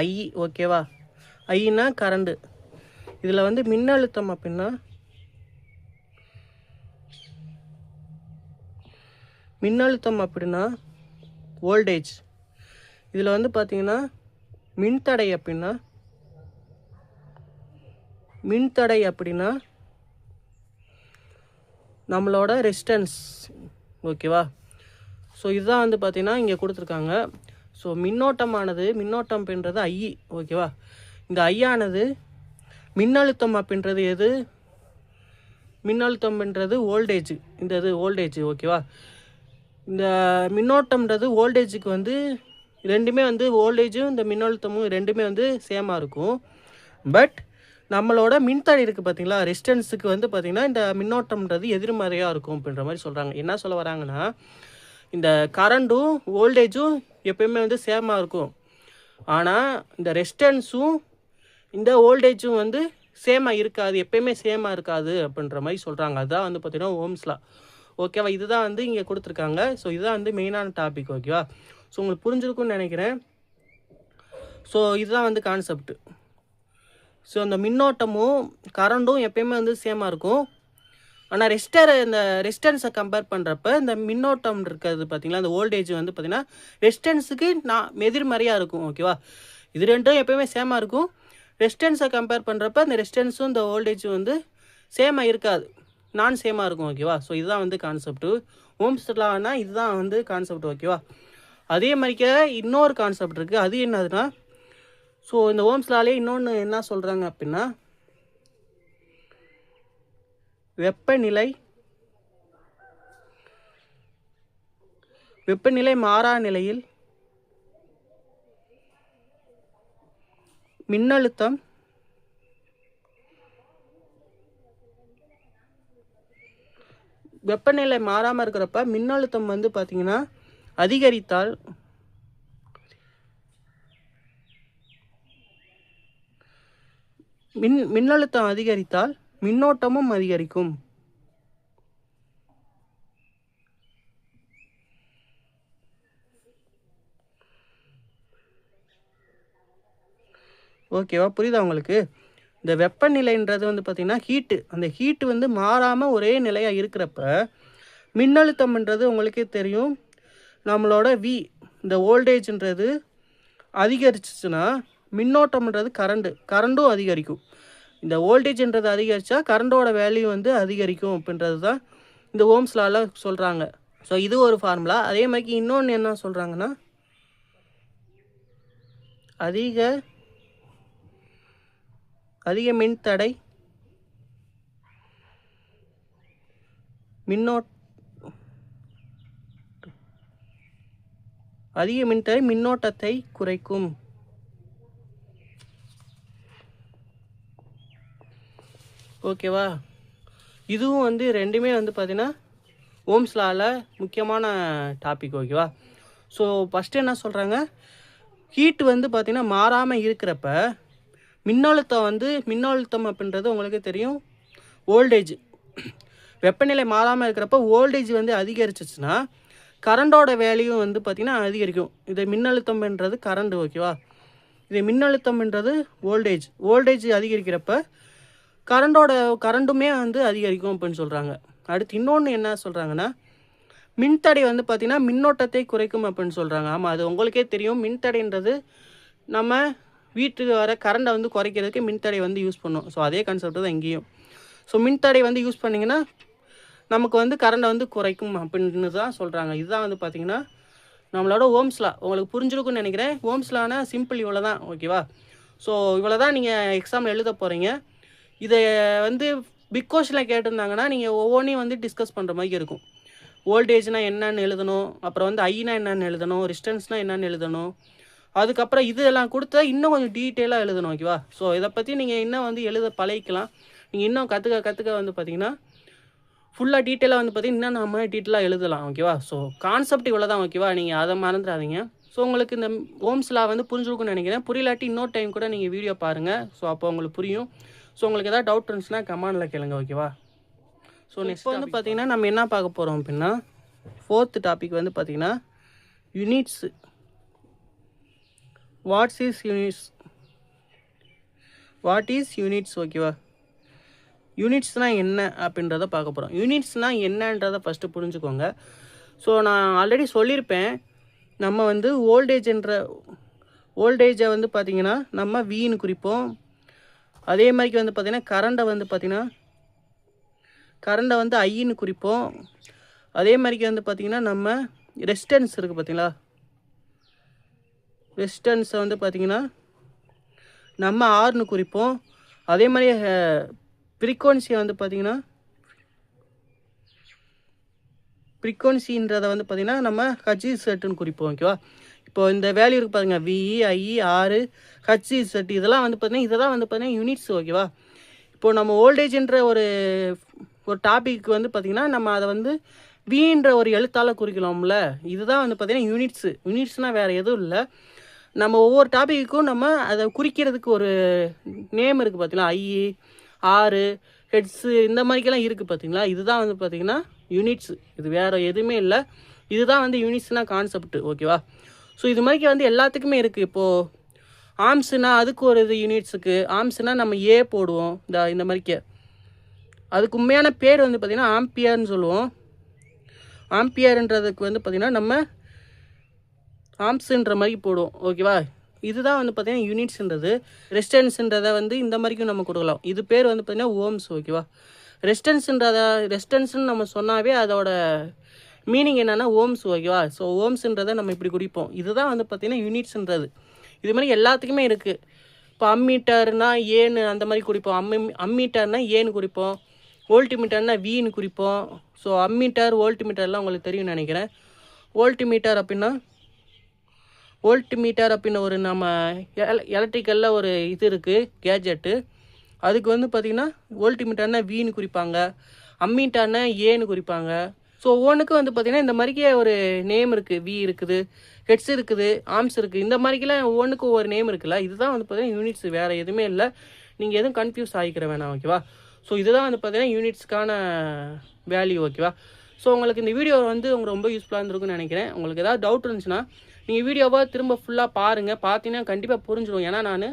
ஐ. ஓகேவா? ஐனா கரண்டு. இதில் வந்து மின்னழுத்தம் அப்படின்னா வோல்டேஜ். இதில் வந்து பார்த்தீங்கன்னா மின்தடை அப்படின்னா நம்மளோட ரெசிஸ்டன்ஸ். ஓகேவா? ஸோ இதுதான் வந்து பார்த்தீங்கன்னா இங்கே கொடுத்துருக்காங்க. ஸோ மின்னோட்டம் அப்படின்றது ஐ. ஓகேவா? இந்த ஐயானது மின்னழுத்தம் அப்படின்றது எது? மின்னழுத்தம்ன்றது வோல்டேஜ். இந்த இது வோல்டேஜ். ஓகேவா? இந்த மின்னோட்டம்ன்றது வோல்டேஜுக்கு வந்து ரெண்டுமே வந்து வோல்டேஜும் இந்த மின்னழுத்தமும் ரெண்டுமே வந்து சேமாக இருக்கும். பட் நம்மளோட மின்தடை இருக்குது பார்த்தீங்களா, ரெசிஸ்டன்ஸுக்கு வந்து பார்த்திங்கன்னா இந்த மின்னோட்டம்ன்றது எதிர்மறையாக இருக்கும் அப்படின்ற மாதிரி சொல்கிறாங்க. என்ன சொல்ல வராங்கன்னா, இந்த கரண்டும் வோல்டேஜும் எப்பயுமே வந்து சேமாக இருக்கும். ஆனால் இந்த ரெசிஸ்டன்ஸும் இந்த வோல்டேஜும் வந்து சேமாக இருக்காது, எப்பயுமே சேமாக இருக்காது அப்படின்ற மாதிரி சொல்கிறாங்க. அதுதான் வந்து பார்த்திங்கன்னா ஓம்ஸ் லா. ஓகேவா? இதுதான் வந்து இங்கே கொடுத்துருக்காங்க. ஸோ இதுதான் வந்து மெயினான டாபிக். ஓகேவா? ஸோ உங்களுக்கு புரிஞ்சிருக்கும்னு நினைக்கிறேன். ஸோ இதுதான் வந்து கான்செப்ட். ஸோ இந்த மின்னோட்டமும் கரண்டும் எப்பயுமே வந்து சேமாக இருக்கும். ஆனால் இந்த ரெசிஸ்டன்ஸை கம்பேர் பண்ணுறப்ப இந்த மின்னோட்டம் இருக்கிறது பார்த்திங்களா, இந்த வோல்டேஜ் வந்து பார்த்திங்கன்னா ரெசிஸ்டன்ஸுக்கு எதிர்மறையாக இருக்கும். ஓகேவா? இது ரெண்டும் எப்பயுமே சேமாக இருக்கும். ரெசிஸ்டன்ஸை கம்பேர் பண்ணுறப்ப இந்த ரெசிஸ்டன்ஸும் இந்த வோல்டேஜும் வந்து சேமாக இருக்காது, நான் சேமாக இருக்கும். ஓகேவா? ஸோ இதுதான் வந்து கான்செப்ட்டு. ஓம்ஸ் லானா இதுதான் வந்து கான்செப்ட். ஓகேவா? அதே மாதிரிக்க இன்னொரு கான்செப்ட் இருக்குது. அது என்னதுன்னா, ஸோ இந்த ஓம்ஸ் லாலே இன்னொன்று என்ன சொல்கிறாங்க அப்படின்னா, வெப்பநிலை மாறா நிலையில் மின்னழுத்தம் வெப்பநிலை மாறாமல் இருக்கிறப்ப மின்னழுத்தம் வந்து பார்த்திங்கன்னா அதிகரித்தால் மின்னழுத்தம் அதிகரித்தால் மின்னோட்டமும் அதிகரிக்கும். ஓகேவா? புரியுதா உங்களுக்கு? இந்த வெப்பநிலைன்றது வந்து பார்த்திங்கன்னா ஹீட்டு. அந்த ஹீட்டு வந்து மாறாமல் ஒரே நிலையாக இருக்கிறப்ப மின்னழுத்தம்ன்றது உங்களுக்கே தெரியும், நம்மளோட இந்த வோல்டேஜ்ன்றது அதிகரிச்சிச்சுன்னா மின்னோட்டம்ன்றது கரண்டும் அதிகரிக்கும். இந்த வோல்டேஜ்ன்றது அதிகரித்தா கரண்டோட வேல்யூ வந்து அதிகரிக்கும் அப்படின்றது தான் இந்த ஓம்ஸ் லால சொல்கிறாங்க. ஸோ இது ஒரு ஃபார்முலா. அதே மாதிரி இன்னொன்று என்ன சொல்கிறாங்கன்னா, அதிக மின்தடை மின்னோட்டத்தை குறைக்கும். ஓகேவா? இதுவும் வந்து ரெண்டுமே வந்து பார்த்திங்கன்னா ஓம்ஸ் லால முக்கியமான டாபிக். ஓகேவா? ஸோ ஃபஸ்ட்டு என்ன சொல்கிறாங்க, ஹீட்டு வந்து பார்த்திங்கன்னா மாறாமல் இருக்கிறப்ப மின்னழுத்தம் அப்படின்றது உங்களுக்கு தெரியும் வோல்டேஜ். வெப்பநிலை மாறாமல் இருக்கிறப்ப வோல்டேஜ் வந்து அதிகரிச்சிச்சுன்னா கரண்டோட வேல்யூ வந்து பார்த்திங்கன்னா அதிகரிக்கும். இது மின்னழுத்தம்ன்றது கரண்ட். ஓகேவா? இது மின்னழுத்தம்ன்றது வோல்டேஜ் அதிகரிக்கிறப்ப கரண்டுமே வந்து அதிகரிக்கும் அப்படின்னு சொல்கிறாங்க. அடுத்து இன்னொன்று என்ன சொல்கிறாங்கன்னா, மின்தடை வந்து பார்த்திங்கன்னா மின்னோட்டத்தை குறைக்கும் அப்படின்னு சொல்கிறாங்க. ஆமாம், அது உங்களுக்கே தெரியும். மின்தடைன்றது நம்ம வீட்டுக்கு வர கரண்டை வந்து குறைக்கிறதுக்கு மின்தடை வந்து யூஸ் பண்ணோம். ஸோ அதே கான்செப்ட் தான் இங்கேயும். ஸோ மின்தடை வந்து யூஸ் பண்ணிங்கன்னா நமக்கு வந்து கரண்டை வந்து குறைக்கும் அப்படின்னு தான் சொல்கிறாங்க. இதுதான் வந்து பார்த்திங்கன்னா நம்மளோட ஓம்ஸ் லா. உங்களுக்கு புரிஞ்சிருக்குன்னு நினைக்கிறேன். ஓம்ஸ் லானா சிம்பிள் இவ்வளோ தான். ஓகேவா? ஸோ இவ்வளோ தான் நீங்கள் எக்ஸாம் எழுத போகிறீங்க. இதை வந்து பிக் கொஸ்டினில் கேட்டிருந்தாங்கன்னா நீங்கள் ஒவ்வொன்றையும் வந்து டிஸ்கஸ் பண்ணுற மாதிரி இருக்கும். வோல்டேஜ்னால் என்னன்னு எழுதணும், அப்புறம் வந்து ஐனா என்னென்னு எழுதணும், ரெசிஸ்டன்ஸ்னால் என்னென்னு எழுதணும், அதுக்கப்புறம் இதெல்லாம் கொடுத்தா இன்னும் கொஞ்சம் டீட்டெயிலாக எழுதணும். ஓகேவா? ஸோ இதை பற்றி நீங்கள் இன்னும் வந்து எழுத பழகிக்கலாம். நீங்கள் இன்னும் கற்றுக்க வந்து பார்த்தீங்கன்னா ஃபுல்லாக டீட்டெயிலாக வந்து பார்த்தீங்கன்னா இன்னும் நம்ம டீட்டெயிலாக எழுதலாம். ஓகேவா? ஸோ கான்செப்ட் இவ்வளோ தான். ஓகேவா? நீங்கள் அதை மறந்துடாதீங்க. ஸோ உங்களுக்கு இந்த ஓம்ஸ் லா வந்து புரிஞ்சுருக்குன்னு நினைக்கிறேன். புரியலாட்டி இன்னொரு டைம் கூட நீங்கள் வீடியோ பாருங்கள். ஸோ அப்போ உங்களுக்கு புரியும். ஸோ உங்களுக்கு எதாவது டவுட் இருந்துச்சுன்னா கமெண்டில் கேளுங்க. ஓகேவா? ஸோ நெக்ஸ்ட் வந்து பார்த்தீங்கன்னா நம்ம என்ன பார்க்க போகிறோம் அப்படின்னா 4th டாபிக் வந்து பார்த்தீங்கன்னா யூனிட்ஸ். What is units? ஓகேவா? யூனிட்ஸ்னால் என்ன அப்படின்றத பார்க்க போகிறோம். யூனிட்ஸ்னால் என்னன்றதை ஃபஸ்ட்டு புரிஞ்சுக்கோங்க. ஸோ நான் ஆல்ரெடி சொல்லியிருப்பேன், நம்ம வந்து வோல்டேஜை வந்து பார்த்திங்கன்னா நம்ம வின்னு குறிப்போம். அதே மாதிரிக்கு வந்து பார்த்திங்கன்னா கரண்டை வந்து ஐன்னு குறிப்போம். அதே மாதிரிக்கு வந்து பார்த்திங்கன்னா நம்ம ரெசிஸ்டன்ஸ் இருக்குது பார்த்தீங்களா, ரெசிஸ்டன்ஸை வந்து பார்த்திங்கன்னா நம்ம ஆர்னு குறிப்போம். அதே மாதிரி ஃப்ரீக்வன்சியை வந்து பார்த்திங்கன்னா ஃப்ரீக்வன்சின்றதை வந்து பார்த்திங்கன்னா நம்ம ஹெச்இசெட்டுன்னு குறிப்போம். ஓகேவா? இப்போது இந்த வேல்யூ இருக்குது பாருங்கள், விஇ, ஐஇ, ஆறு, ஹெச்இசெட், இதெல்லாம் வந்து பார்த்திங்கன்னா யூனிட்ஸ். ஓகேவா? இப்போது நம்ம வோல்டேஜ்ன்ற ஒரு டாபிக் வந்து பார்த்திங்கன்னா நம்ம அதை வந்து வின்ற ஒரு எழுத்தால் குறிக்கலாம்ல. இதுதான் வந்து பார்த்திங்கன்னா யூனிட்ஸ்னால் வேறு எதுவும் இல்லை. நம்ம ஒவ்வொரு டாப்பிக்குக்கும் நம்ம அதை குறிக்கிறதுக்கு ஒரு நேம் இருக்குது பார்த்தீங்களா, ஐஇ, ஆறு, ஹெட்ஸு, இந்த மாதிரிக்கெல்லாம் இருக்குது பார்த்தீங்களா. இதுதான் வந்து பார்த்திங்கன்னா யூனிட்ஸு. இது வேறு எதுவுமே இல்லை. இதுதான் வந்து யூனிட்ஸ்னால் கான்செப்ட்டு. ஓகேவா? ஸோ இது மாதிரிக்கு வந்து எல்லாத்துக்குமே இருக்குது. இப்போது ஆம்ஸுனா அதுக்கு ஒரு இது யூனிட்ஸுக்கு. ஆம்ஸுனால் நம்ம ஏ போடுவோம். இந்த மாதிரிக்கு அதுக்கு உண்மையான பேர் வந்து பார்த்திங்கன்னா ஆம்பியர்னு சொல்லுவோம். ஆம்பியர்ன்றதுக்கு வந்து பார்த்திங்கன்னா நம்ம ஆம்ஸுன்ற மாதிரி போடுவோம். ஓகேவா? இதுதான் வந்து பார்த்திங்கன்னா யூனிட்ஸ்ன்றது. ரெசிஸ்டன்ஸுன்றதை வந்து இந்த மாதிரிக்கும் நம்ம கொடுக்கலாம். இது பேர் வந்து பார்த்திங்கன்னா ஓம்ஸ். ஓகேவா? ரெசிஸ்டன்ஸ்ன்னு நம்ம சொன்னாவே அதோட மீனிங் என்னென்னா ஓம்ஸ். ஓகேவா? ஸோ ஓம்ஸுன்றதை நம்ம இப்படி குறிப்போம். இதுதான் வந்து பார்த்திங்கன்னா யூனிட்ஸ்ன்றது. இது மாதிரி எல்லாத்துக்குமே இருக்குது. இப்போ அம்மீட்டர்னா ஏன்னு அந்த மாதிரி குறிப்போம். அம்மீட்டர்னா ஏன்னு குறிப்போம். வோல்ட்மீட்டர்னா வின்னு குறிப்போம். ஸோ அம்மீட்டர், வோல்ட்மீட்டர்லாம் உங்களுக்கு தெரியும்னு நினைக்கிறேன். வோல்ட்மீட்டர் அப்படின்னு ஒரு நம்ம எலக்ட்ரிக்கலில் ஒரு இது இருக்குது, கேஜெட்டு. அதுக்கு வந்து பார்த்திங்கன்னா வோல்ட்மீட்டர்னா வின்னு குறிப்பாங்க, அம்மீட்டர்னா ஏன்னு குறிப்பாங்க. ஸோ ஒவ்வொன்றுக்கும் வந்து பார்த்திங்கன்னா இந்த மாதிரிக்கே ஒரு நேம் இருக்குது. வி இருக்குது, ஹெட்ஸ் இருக்குது, ஆம்ஸ் இருக்குது. இந்த மாதிரிக்கெல்லாம் ஒவ்வொன்றுக்கும் ஒவ்வொரு நேம் இருக்குல்ல. இதுதான் வந்து பார்த்திங்கன்னா யூனிட்ஸ், வேறு எதுவுமே இல்லை. நீங்கள் எதுவும் கன்ஃபியூஸ் ஆகிக்கிற வேணாம். ஓகேவா? ஸோ இதுதான் வந்து பார்த்திங்கன்னா யூனிட்ஸ்க்கான வேல்யூ. ஓகேவா? ஸோ உங்களுக்கு இந்த வீடியோ வந்து உங்களுக்கு ரொம்ப யூஸ்ஃபுல்லாக இருந்திருக்குன்னு நினைக்கிறேன். உங்களுக்கு ஏதாவது டவுட் இருந்துச்சுன்னா நீங்கள் வீடியோவை திரும்ப ஃபுல்லாக பாருங்கள். பார்த்தீங்கன்னா கண்டிப்பாக புரிஞ்சிடும். ஏன்னா நான்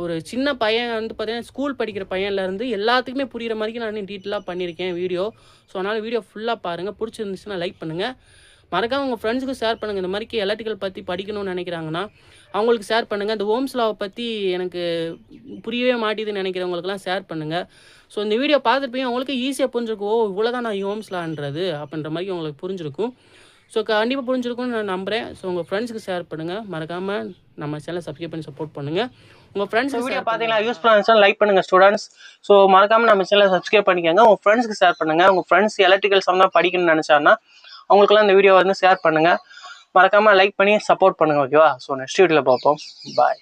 ஒரு சின்ன பையன் வந்து பார்த்தீங்கன்னா ஸ்கூல் படிக்கிற பையன்லேருந்து எல்லாத்துக்குமே புரிகிற மாதிரி நான் டீட்டெயிலாக பண்ணியிருக்கேன் வீடியோ. ஸோ அதனால் வீடியோ ஃபுல்லாக பாருங்கள். பிடிச்சிருந்துச்சுன்னா லைக் பண்ணுங்கள். மறக்காமல் உங்கள் ஃப்ரெண்ட்ஸுக்கும் ஷேர் பண்ணுங்கள். இந்த மாதிரிக்கு எலக்ட்ரிக்கல் பற்றி படிக்கணும்னு நினைக்கிறாங்கன்னா அவங்களுக்கு ஷேர் பண்ணுங்கள். இந்த ஓம்ஸ் லாவை பற்றி எனக்கு புரியவே மாட்டேதுன்னு நினைக்கிறவங்களுக்குலாம் ஷேர் பண்ணுங்கள். ஸோ இந்த வீடியோ பார்த்துட்டு அவங்களுக்கு ஈஸியாக புரிஞ்சிருக்கும். இவ்வளோ தான் நான் ஓம்ஸ் லான்றது அப்படின்ற மாதிரி உங்களுக்கு புரிஞ்சிருக்கும். ஸோ கண்டிப்பாக புரிஞ்சிருக்கும்னு நான் நம்புகிறேன். ஸோ உங்கள் ஃப்ரெண்ட்ஸுக்கு ஷேர் பண்ணுங்கள். மறக்காமல் நம்ம சேனலை சப்ஸ்கிரைப் பண்ணி சப்போர்ட் பண்ணுங்கள். உங்கள் ஃப்ரெண்ட்ஸ் வீடியோ பார்த்தீங்களா, யூஸ்ஃபுல்லாக இருந்துச்சுன்னா லைக் பண்ணுங்கள் ஸ்டூடெண்ட்ஸ். ஸோ மறக்காமல் நம்ம சேனலை சப்ஸ்கிரைப் பண்ணிக்கோங்க. உங்கள் ஃப்ரெண்ட்ஸ்க்கு ஷேர் பண்ணுங்கள். உங்கள் ஃப்ரெண்ட்ஸ் எலக்ட்ரிக்கல் சம்மந்தமாக படிக்கணும்னு நினச்சாங்கன்னா அவங்களுக்குலாம் இந்த வீடியோ வந்து ஷேர் பண்ணுங்கள். மறக்காமல் லைக் பண்ணி சப்போர்ட் பண்ணுங்கள். ஓகேவா? ஸோ நெக்ஸ்ட் வீடியோவில் பார்ப்போம். பாய்.